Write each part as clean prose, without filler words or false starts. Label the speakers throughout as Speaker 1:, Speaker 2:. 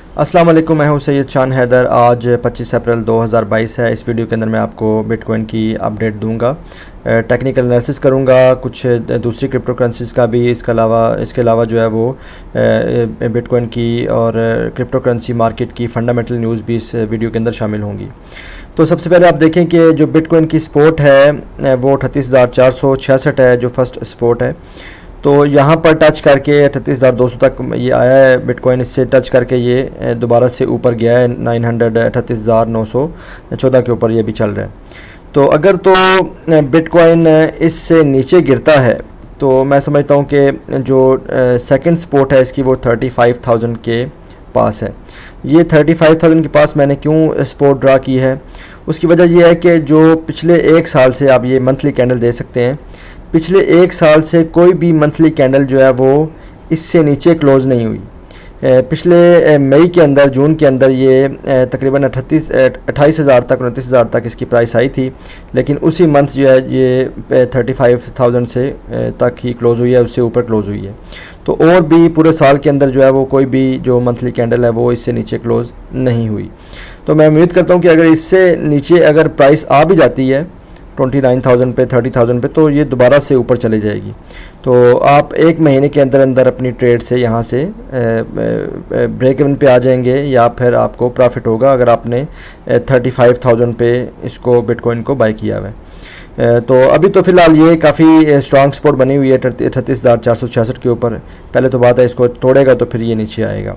Speaker 1: अस्सलाम वालेकुम, मैं हूं सैयद शान हैदर। आज 25 अप्रैल 2022 है। इस वीडियो के अंदर मैं आपको बिटकॉइन की अपडेट दूंगा, टेक्निकल एनालिसिस करूंगा, कुछ दूसरी क्रिप्टो करेंसीज़ का भी। इसके अलावा जो है वो बिटकॉइन की और क्रिप्टो करेंसी मार्केट की फ़ंडामेंटल न्यूज़ भी इस वीडियो के अंदर शामिल होंगी। तो सबसे पहले आप देखें कि जो बिटकॉइन की सपोर्ट है वो 38,466 है, जो फर्स्ट सपोर्ट है। तो यहाँ पर टच करके 38,200 तक ये आया है बिटकॉइन। इससे टच करके ये दोबारा से ऊपर गया है 38,914 के ऊपर ये भी चल रहा है। तो अगर तो बिटकॉइन इससे नीचे गिरता है तो मैं समझता हूँ कि जो सेकंड सपोर्ट है इसकी वो 35,000 के पास है। ये 35,000 के पास मैंने क्यों सपोर्ट ड्रा की है, उसकी वजह यह है कि जो पिछले एक साल से आप ये मंथली कैंडल दे सकते हैं, पिछले एक साल से कोई भी मंथली कैंडल जो है वो इससे नीचे क्लोज़ नहीं हुई। पिछले मई के अंदर, जून के अंदर ये तकरीबन 28,000 तक, 29,000 तक इसकी प्राइस आई थी, लेकिन उसी मंथ जो है ये 35,000 से तक ही क्लोज़ हुई है, उससे ऊपर क्लोज़ हुई है। तो और भी पूरे साल के अंदर जो है वो कोई भी जो मंथली कैंडल है वो इससे नीचे क्लोज़ नहीं हुई। तो मैं उम्मीद करता हूँ कि अगर इससे नीचे अगर प्राइस आ भी जाती है 29,000 पे, 30,000 पे, तो ये दोबारा से ऊपर चली जाएगी। तो आप एक महीने के अंदर अंदर अपनी ट्रेड से यहाँ से ब्रेक इवन पे आ जाएंगे, या फिर आपको प्रॉफिट होगा अगर आपने 35,000 पे इसको बिटकॉइन को बाय किया हुआ है। तो अभी तो फ़िलहाल ये काफ़ी स्ट्रॉन्ग सपोर्ट बनी हुई है 38,466 के ऊपर। पहले तो बात है इसको तोड़ेगा तो फिर ये नीचे आएगा।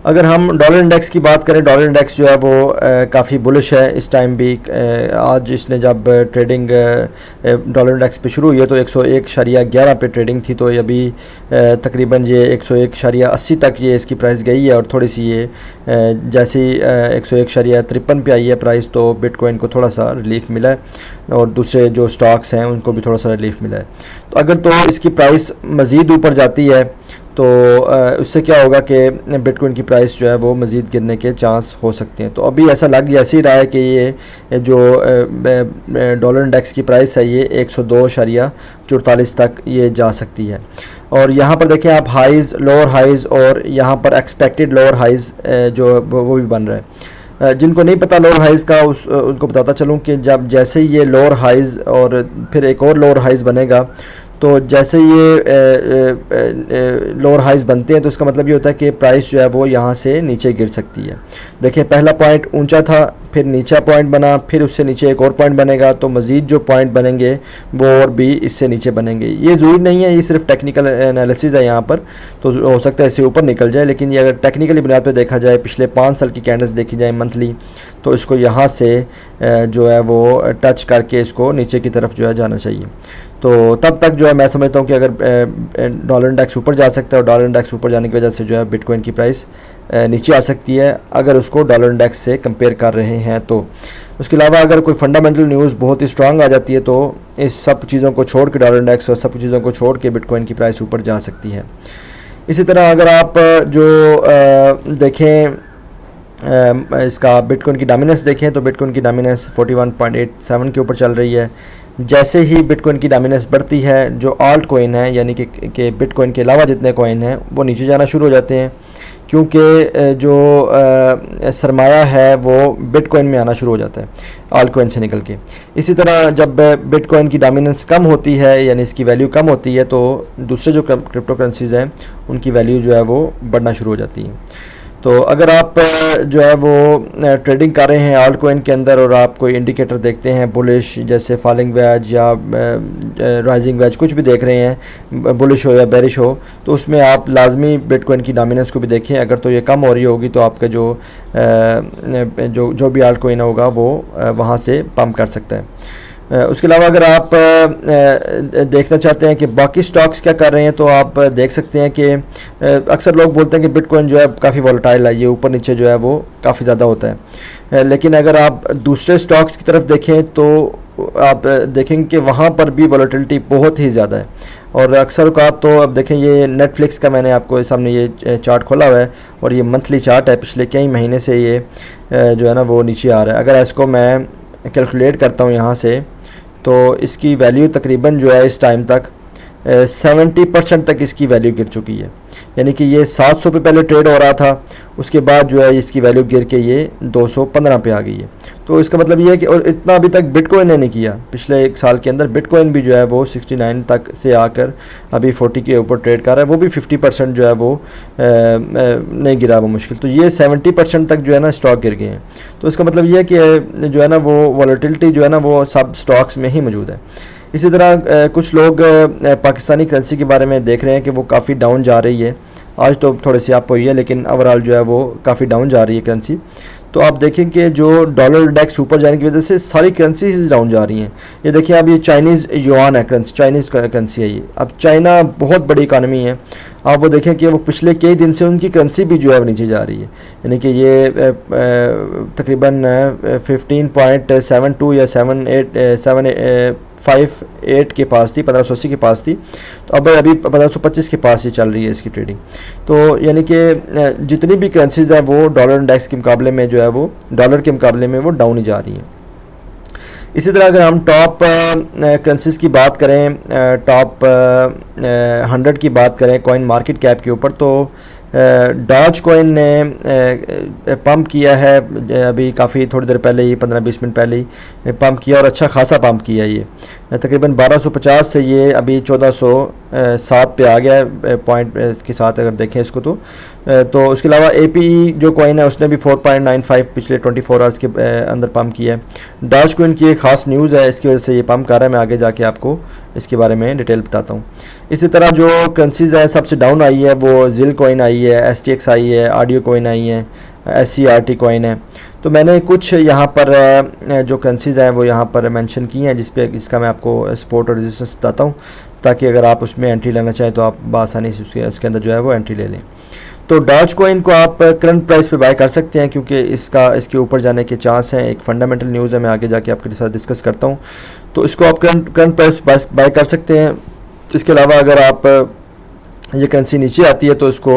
Speaker 1: अगर हम डॉलर इंडेक्स की बात करें, डॉलर इंडेक्स जो है वो काफ़ी बुलिश है इस टाइम भी। आज इसने जब ट्रेडिंग डॉलर इंडेक्स पे शुरू हुई है तो 101.11 पे ट्रेडिंग थी, तो अभी तकरीबन ये 101.80 तक ये इसकी प्राइस गई है। और थोड़ी सी ये जैसे 101.53 पे आई है प्राइस, तो बिटकॉइन को थोड़ा सा रिलीफ मिला है और दूसरे जो स्टॉक्स हैं उनको भी थोड़ा सा रिलीफ मिला है। तो अगर तो इसकी प्राइस मज़ीद ऊपर जाती है तो उससे क्या होगा कि बिटकॉइन की प्राइस जो है वो मज़ीद गिरने के चांस हो सकते हैं। तो अभी ऐसा लग ऐसे ही रहा है कि ये जो डॉलर इंडेक्स की प्राइस है ये 102.44 तक ये जा सकती है। और यहाँ पर देखें आप हाइज़, लोअर हाइज़ और यहाँ पर एक्सपेक्टेड लोअर हाइज़ जो वो भी बन रहा है। जिनको नहीं पता लोअर हाइज़ का, उनको बताता चलूँ कि जब जैसे ये लोअर हाइज़ और फिर एक और लोअर हाइज़ बनेगा, तो जैसे ये लोअर हाइज़ बनते हैं तो इसका मतलब ये होता है कि प्राइस जो है वो यहाँ से नीचे गिर सकती है। देखिए पहला पॉइंट ऊंचा था, फिर नीचा पॉइंट बना, फिर उससे नीचे एक और पॉइंट बनेगा, तो मज़ीद जो पॉइंट बनेंगे वो और भी इससे नीचे बनेंगे। ये ज़रूरी नहीं है, ये सिर्फ टेक्निकल एनालिसिस है यहाँ पर, तो हो सकता है इससे ऊपर निकल जाए। लेकिन ये अगर टेक्निकली बुनियाद पर देखा जाए, पिछले 5 साल की कैंडल्स देखी जाए मंथली, तो इसको यहाँ से जो है वो टच करके इसको नीचे की तरफ जो है जाना चाहिए। तो तब तक जो है मैं समझता हूँ कि अगर डॉलर इंडेक्स ऊपर जा सकता है और डॉलर इंडेक्स ऊपर जाने की वजह से जो है बिटकॉइन की प्राइस नीचे आ सकती है, अगर उसको डॉलर इंडेक्स से कंपेयर कर रहे हैं तो। उसके अलावा अगर कोई फंडामेंटल न्यूज़ बहुत ही स्ट्रांग आ जाती है तो इस सब चीज़ों को छोड़ के, डॉलर इंडेक्स और सब चीज़ों को छोड़ के बिटकॉइन की प्राइस ऊपर जा सकती है। इसी तरह अगर आप जो देखें इसका बिटकॉइन की डोमिनेंस देखें, तो बिटकॉइन की डोमिनेंस 41.87 के ऊपर चल रही है। जैसे ही बिटकॉइन की डोमिनेंस बढ़ती है, जो आल्ट कॉइन है यानी कि बिटकॉइन के अलावा जितने कॉइन हैं वो नीचे जाना शुरू हो जाते हैं, क्योंकि जो सरमाया है वो बिटकॉइन में आना शुरू हो जाता है आल्ट कॉइन से निकल के। इसी तरह जब बिटकॉइन की डोमिनेंस कम होती है यानी इसकी वैल्यू कम होती है, तो दूसरे जो क्रिप्टो करेंसीज़ हैं उनकी वैल्यू जो है वो बढ़ना शुरू हो जाती है। तो अगर आप जो है वो ट्रेडिंग कर रहे हैं आल्ट कॉइन के अंदर और आप कोई इंडिकेटर देखते हैं बुलिश, जैसे फॉलिंग वेज या राइजिंग वेज, कुछ भी देख रहे हैं, बुलिश हो या बेरिश हो, तो उसमें आप लाजमी बिटकॉइन की डोमिनेंस को भी देखें। अगर तो ये कम हो रही होगी तो आपका जो भी आल्ट कॉइन होगा वो वहाँ से पम्प कर सकता है। उसके अलावा अगर आप देखना चाहते हैं कि बाकी स्टॉक्स क्या कर रहे हैं, तो आप देख सकते हैं कि अक्सर लोग बोलते हैं कि बिटकॉइन जो है काफ़ी वॉलेटाइल है, ये ऊपर नीचे जो है वो काफ़ी ज़्यादा होता है। लेकिन अगर आप दूसरे स्टॉक्स की तरफ देखें तो आप देखेंगे कि वहाँ पर भी वॉलेटिलिटी बहुत ही ज़्यादा है। और अक्सर का तो अब देखें, ये नेटफ्लिक्स का मैंने आपको सामने ये चार्ट खोला हुआ है और ये मंथली चार्ट है, पिछले कई महीने से ये जो है ना वो नीचे आ रहा है। अगर इसको मैं कैलकुलेट करता हूँ यहाँ से, तो इसकी वैल्यू तकरीबन जो है इस टाइम तक 70% तक इसकी वैल्यू गिर चुकी है। यानी कि ये 700 पे पहले ट्रेड हो रहा था उसके बाद जो है इसकी वैल्यू गिर के ये 215 पे आ गई है। तो इसका मतलब ये है कि और इतना अभी तक बिटकॉइन ने नहीं किया। पिछले 1 साल के अंदर बिटकॉइन भी जो है वो 69 तक से आकर अभी 40 के ऊपर ट्रेड कर रहा है, वो भी 50% जो है वो नहीं गिरा वो मुश्किल। तो ये 70% तक जो है ना स्टॉक गिर गए हैं। तो इसका मतलब ये है कि जो है ना वो वॉलेटिलिटी जो है ना वो सब स्टॉक्स में ही मौजूद है। इसी तरह कुछ लोग पाकिस्तानी करेंसी के बारे में देख रहे हैं कि वो काफ़ी डाउन जा रही है। आज तो थोड़ी सी अप हुई है, लेकिन ओवरऑल जो है वो काफ़ी डाउन जा रही है करेंसी। तो आप देखें कि जो डॉलर इंडेक्स ऊपर जाने की वजह से सारी करेंसीज डाउन जा रही हैं। ये देखिए अब ये चाइनीज़ युआन है करेंसी, चाइनीज़ करेंसी है ये। अब चाइना बहुत बड़ी इकानमी है, आप वो देखें कि वो पिछले कई दिन से उनकी करेंसी भी जो है वो नीचे जा रही है। यानी कि ये तकरीबन 15.72 या 7.58 के पास थी, 1580 के पास थी। तो अब अभी 1525 के पास ही चल रही है इसकी ट्रेडिंग। तो यानी कि जितनी भी करेंसीज है वो डॉलर इंडेक्स के मुकाबले में जो है वो डॉलर के मुकाबले में वो डाउन ही जा रही हैं। इसी तरह अगर हम टॉप करेंसीज की बात करें, टॉप 100 की बात करें कॉइन मार्केट कैप के ऊपर, तो डॉज कॉइन ने पंप किया है अभी काफ़ी थोड़ी देर पहले ही, 15-20 मिनट पहले ही पंप किया और अच्छा खासा पंप किया। ये तकरीबन 1250 से ये अभी 1407 पे आ गया है पॉइंट के साथ अगर देखें इसको। तो उसके अलावा APE जो कॉइन है उसने भी 4.95 पिछले 24 आवर्स के अंदर पंप किया है। डॉज कॉइन की एक ख़ास न्यूज़ है, इसकी वजह से ये पंप कर रहा है। मैं आगे जाके आपको इसके बारे में डिटेल बताता हूँ। इसी तरह जो करेंसीज है सबसे डाउन आई है वो जिल कॉइन आई है, STX आई है, ऑडियो कॉइन आई है, SCRT कॉइन है। तो मैंने कुछ यहाँ पर जो करेंसीज हैं वो यहाँ पर मेंशन की हैं जिसका मैं आपको सपोर्ट और रेजिस्टेंस बताता हूँ, ताकि अगर आप उसमें एंट्री लेना चाहें तो आप आसानी से उसके अंदर जो है वो एंट्री ले लें। तो डॉज कॉइन को आप करंट प्राइस पे बाय कर सकते हैं, क्योंकि इसके ऊपर जाने के चांस हैं। एक फंडामेंटल न्यूज़ है, मैं आगे जाके आपके साथ डिस्कस करता हूँ। तो इसको आप करंट प्राइस बाय कर सकते हैं। इसके अलावा अगर आप ये करेंसी नीचे आती है तो इसको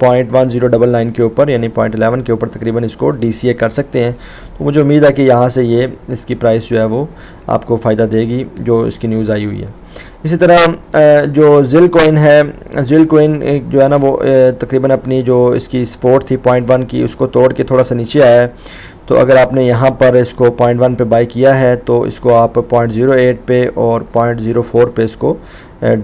Speaker 1: 0.1099 के ऊपर यानी 0.11 के ऊपर तकरीबन इसको DCA कर सकते हैं। तो मुझे उम्मीद है कि यहाँ से ये इसकी प्राइस जो है वो आपको फ़ायदा देगी जो इसकी न्यूज़ आई हुई है। इसी तरह जो जिल कॉइन है, जिल कॉइन जो है ना वो तकरीबन अपनी जो इसकी सपोर्ट थी 0.1 की उसको तोड़ के थोड़ा सा नीचे आया है। तो अगर आपने यहाँ पर इसको 0.1 पे बाय किया है तो इसको आप 0.08 पे और 0.04 पे इसको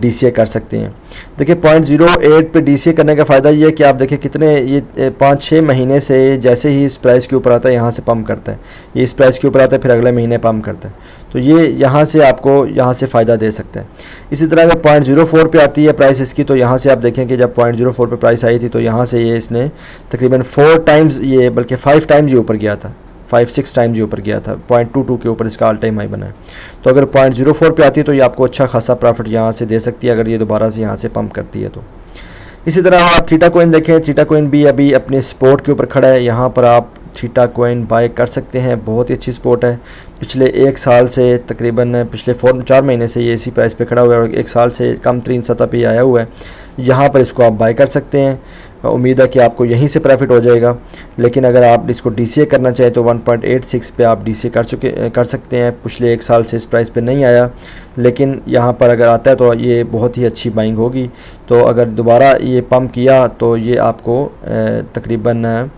Speaker 1: DCA कर सकते हैं। देखिए 0.08 पे DCA करने का फ़ायदा ये है कि आप देखिए कितने ये 5-6 महीने से जैसे ही इस प्राइस के ऊपर आता है यहाँ से पम्प करता है, ये इस प्राइस के ऊपर आता है फिर अगले महीने पम्प करता है। तो ये यहाँ से आपको यहाँ से फ़ायदा दे सकता है। इसी तरह अगर 0.04 पे आती है प्राइस इसकी, तो यहाँ से आप देखें कि जब 0.04 पे प्राइस आई थी तो यहाँ से ये इसने तकरीबन 4 टाइम्स ये बल्कि 5 टाइम्स ये ऊपर गया था, 5-6 टाइम्स ये ऊपर गया था। 0.22 के ऊपर इसका ऑल टाइम हाई बना है। तो अगर 0.04 पे आती है तो ये आपको अच्छा खासा प्रॉफिट यहाँ से दे सकती है अगर ये दोबारा से यहाँ से पंप करती है तो। इसी तरह आप थीटा कॉइन देखें, थीटा कॉइन भी अभी अपने सपोर्ट के ऊपर खड़ा है। यहाँ पर आप थीटा कॉइन बाय कर सकते हैं, बहुत ही अच्छी सपोर्ट है। पिछले 1 साल से तकरीबन पिछले 4 महीने से ये इसी प्राइस पे खड़ा हुआ है और 1 साल से कम तरीन सतह पे आया हुआ है। यहाँ पर इसको आप बाय कर सकते हैं। उम्मीद है कि आपको यहीं से प्रॉफिट हो जाएगा। लेकिन अगर आप इसको DCA करना चाहें तो 1.86 पे आप DCA कर सकते हैं। पिछले 1 साल से इस प्राइस पे नहीं आया, लेकिन यहाँ पर अगर आता है तो ये बहुत ही अच्छी बाइंग होगी। तो अगर दोबारा ये पंप किया तो ये आपको तकरीबन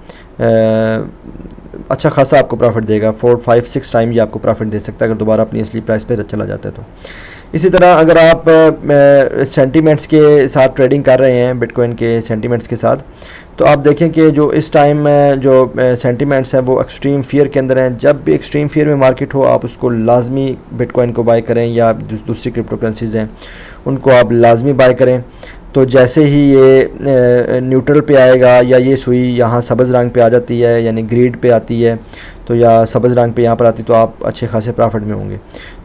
Speaker 1: अच्छा खासा आपको प्रॉफिट देगा। 4-5-6 टाइम ये आपको प्रॉफिट दे सकता है अगर दोबारा अपनी असली प्राइस पे चला जाता है तो। इसी तरह अगर आप सेंटीमेंट्स के साथ ट्रेडिंग कर रहे हैं, बिटकॉइन के सेंटीमेंट्स के साथ, तो आप देखें कि जो इस टाइम जो सेंटीमेंट्स हैं वो एक्सट्रीम फियर के अंदर हैं। जब भी एक्सट्रीम फियर में मार्केट हो आप उसको लाजमी बिटकॉइन को बाय करें या दूसरी क्रिप्टो करेंसीज हैं उनको आप लाजमी बाय करें। तो जैसे ही ये न्यूट्रल पे आएगा या ये सुई यहाँ सब्ज़ रंग पे आ जाती है यानी ग्रीड पे आती है तो या सब्ज़ रंग पे यहाँ पर आती है तो आप अच्छे खासे प्रॉफिट में होंगे।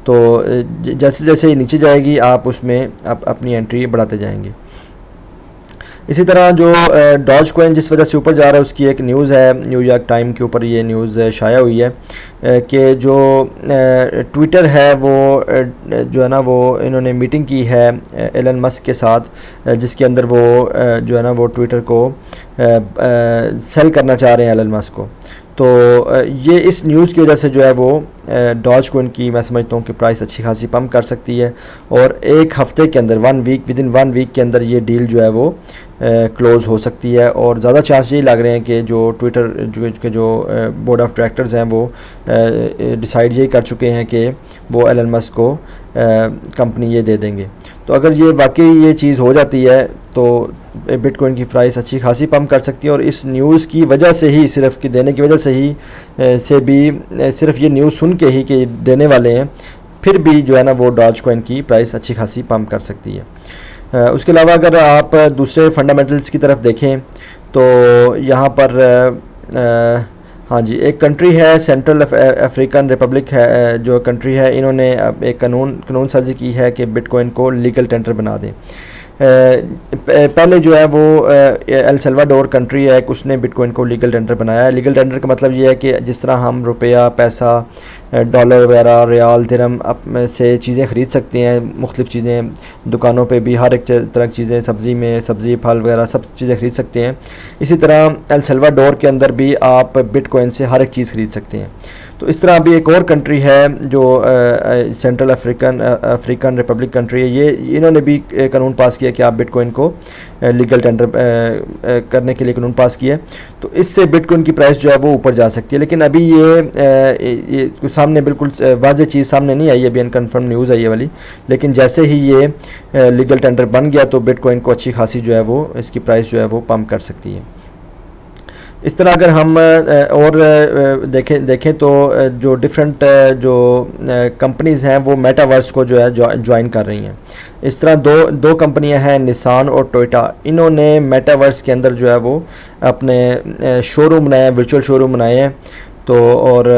Speaker 1: तो जैसे जैसे ये नीचे जाएगी आप उसमें अपनी एंट्री बढ़ाते जाएंगे। इसी तरह जो डॉज कॉइन जिस वजह से ऊपर जा रहा है उसकी एक न्यूज़ है, न्यूयॉर्क टाइम के ऊपर ये न्यूज़ शाया हुई है कि जो ट्विटर है वो जो है ना वो इन्होंने मीटिंग की है एलन मस्क के साथ, जिसके अंदर वो जो है ना वो ट्विटर को सेल करना चाह रहे हैं एलन मस्क को। तो ये इस न्यूज़ की वजह से जो है वो डॉज कॉइन की मैं समझता हूँ कि प्राइस अच्छी खासी पम्प कर सकती है और एक हफ़्ते के अंदर विदिन 1 वीक के अंदर ये डील जो है वो क्लोज़ हो सकती है, और ज़्यादा चांस यही लग रहे हैं कि जो ट्विटर जो बोर्ड ऑफ डायरेक्टर्स हैं वो डिसाइड यही कर चुके हैं कि वो एलन मस्क को कंपनी ये दे देंगे। तो अगर ये वाकई ये चीज़ हो जाती है तो बिटकॉइन की प्राइस अच्छी खासी पम्प कर सकती है, और इस न्यूज़ की वजह से ही, सिर्फ कि देने की वजह से ही सिर्फ ये न्यूज़ सुन के ही कि देने वाले हैं, फिर भी जो है ना वो डॉज कॉइन की प्राइस अच्छी खासी पम्प कर सकती है। उसके अलावा अगर आप दूसरे फंडामेंटल्स की तरफ देखें तो यहाँ पर हाँ जी, एक कंट्री है सेंट्रल अफ्रीकन रिपब्लिक है, जो कंट्री है, इन्होंने अब एक कानून साजी की है कि बिटकॉइन को लीगल टेंडर बना दें। पहले जो है वो एल सल्वाडोर कंट्री है, उसने बिटकॉइन को लीगल टेंडर बनाया है। लीगल टेंडर का मतलब ये है कि जिस तरह हम रुपया, पैसा, डॉलर वगैरह, रियाल, दिरहम से चीज़ें ख़रीद सकते हैं, मुख्तलिफ़ चीज़ें दुकानों पे भी हर एक तरह की चीज़ें, सब्ज़ी फल वगैरह सब चीज़ें ख़रीद सकते हैं, इसी तरह एल सल्वाडोर के अंदर भी आप बिटकॉइन से हर एक चीज़ ख़रीद सकते हैं। तो इस तरह अभी एक और कंट्री है जो सेंट्रल अफ्रीकन रिपब्लिक कंट्री है, ये इन्होंने भी कानून पास किया कि आप बिटकॉइन को लीगल टेंडर करने के लिए कानून पास किया। तो इससे बिटकॉइन की प्राइस जो है वो ऊपर जा सकती है, लेकिन अभी ये सामने बिल्कुल वाज़ेह चीज़ सामने नहीं आई, अभी अनकन्फर्म न्यूज़ आई है वाली, लेकिन जैसे ही ये लीगल टेंडर बन गया तो बिटकॉइन को अच्छी खासी जो है वो इसकी प्राइस जो है वो पम्प कर सकती है। इस तरह अगर हम और देखें तो जो डिफरेंट जो कंपनीज़ हैं वो मेटावर्स को जो है ज्वाइन कर रही हैं। इस तरह दो कंपनियां हैं, निसान और टोयोटा, इन्होंने मेटावर्स के अंदर जो है वो अपने शोरूम बनाए हैं, वर्चुअल शोरूम बनाए हैं। तो और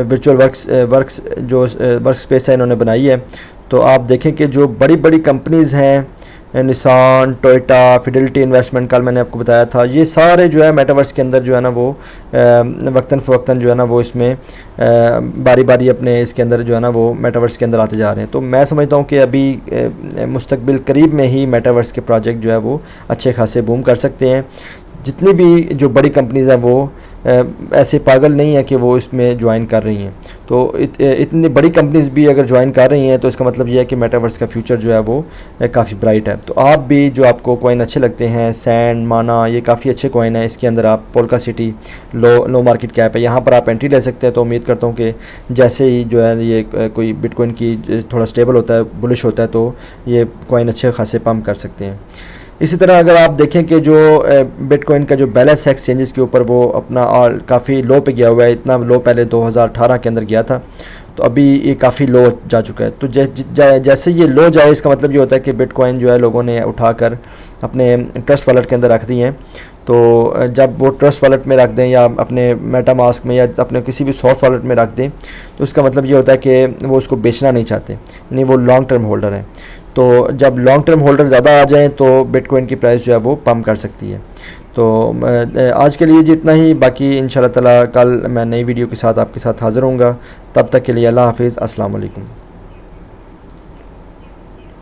Speaker 1: वर्चुअल वर्क स्पेस है इन्होंने बनाई है। तो आप देखें कि जो बड़ी बड़ी कंपनीज़ हैं, निसान, टोयोटा, फिडेलिटी इन्वेस्टमेंट, कल मैंने आपको बताया था, ये सारे जो है मेटावर्स के अंदर जो है ना वो वक्तन फ़वक्तन जो है ना वो इसमें बारी बारी अपने इसके अंदर जो है ना वो मेटावर्स के अंदर आते जा रहे हैं। तो मैं समझता हूँ कि अभी मुस्तकबिल करीब में ही मेटावर्स के प्रोजेक्ट जो है वो अच्छे खासे बूम कर सकते हैं। जितनी भी जो बड़ी कंपनीज़ हैं वो ऐसे पागल नहीं है कि वो इसमें ज्वाइन कर रही हैं। तो इतनी बड़ी कंपनीज़ भी अगर ज्वाइन कर रही हैं तो इसका मतलब ये है कि मेटावर्स का फ्यूचर जो है वो काफ़ी ब्राइट है। तो आप भी जो आपको कॉइन अच्छे लगते हैं, सैंड, माना, ये काफ़ी अच्छे कॉइन है। इसके अंदर आप पोल्का सिटी लो मार्केट कैप है, यहाँ पर आप एंट्री ले सकते हैं। तो उम्मीद करता हूँ कि जैसे ही जो है ये कोई बिटकॉइन की थोड़ा स्टेबल होता है, बुलिश होता है, तो ये कॉइन अच्छे खासे पम्प कर सकते हैं। इसी तरह अगर आप देखें कि जो बिटकॉइन का जो बैलेंस है एक्सचेंजेस के ऊपर वो अपना काफ़ी लो पे गया हुआ है। इतना लो पहले 2018 के अंदर गया था, तो अभी ये काफ़ी लो जा चुका है। तो जैसे ये लो जाए, इसका मतलब ये होता है कि बिटकॉइन जो है लोगों ने उठाकर अपने ट्रस्ट वॉलेट के अंदर रख दी हैं। तो जब वो ट्रस्ट वॉलेट में रख दें या अपने मेटामास्क में या अपने किसी भी सॉफ्ट वॉलेट में रख दें, तो उसका मतलब ये होता है कि वो उसको बेचना नहीं चाहते, यानी वो लॉन्ग टर्म होल्डर हैं। तो जब लॉन्ग टर्म होल्डर ज़्यादा आ जाएं तो बिटकॉइन की प्राइस जो है वो पम्प कर सकती है। तो आज के लिए जितना ही, बाकी इंशाल्लाह ताला कल मैं नई वीडियो के साथ आपके साथ हाज़िर होऊंगा। तब तक के लिए अल्लाह हाफिज़, अस्सलाम वालेकुम।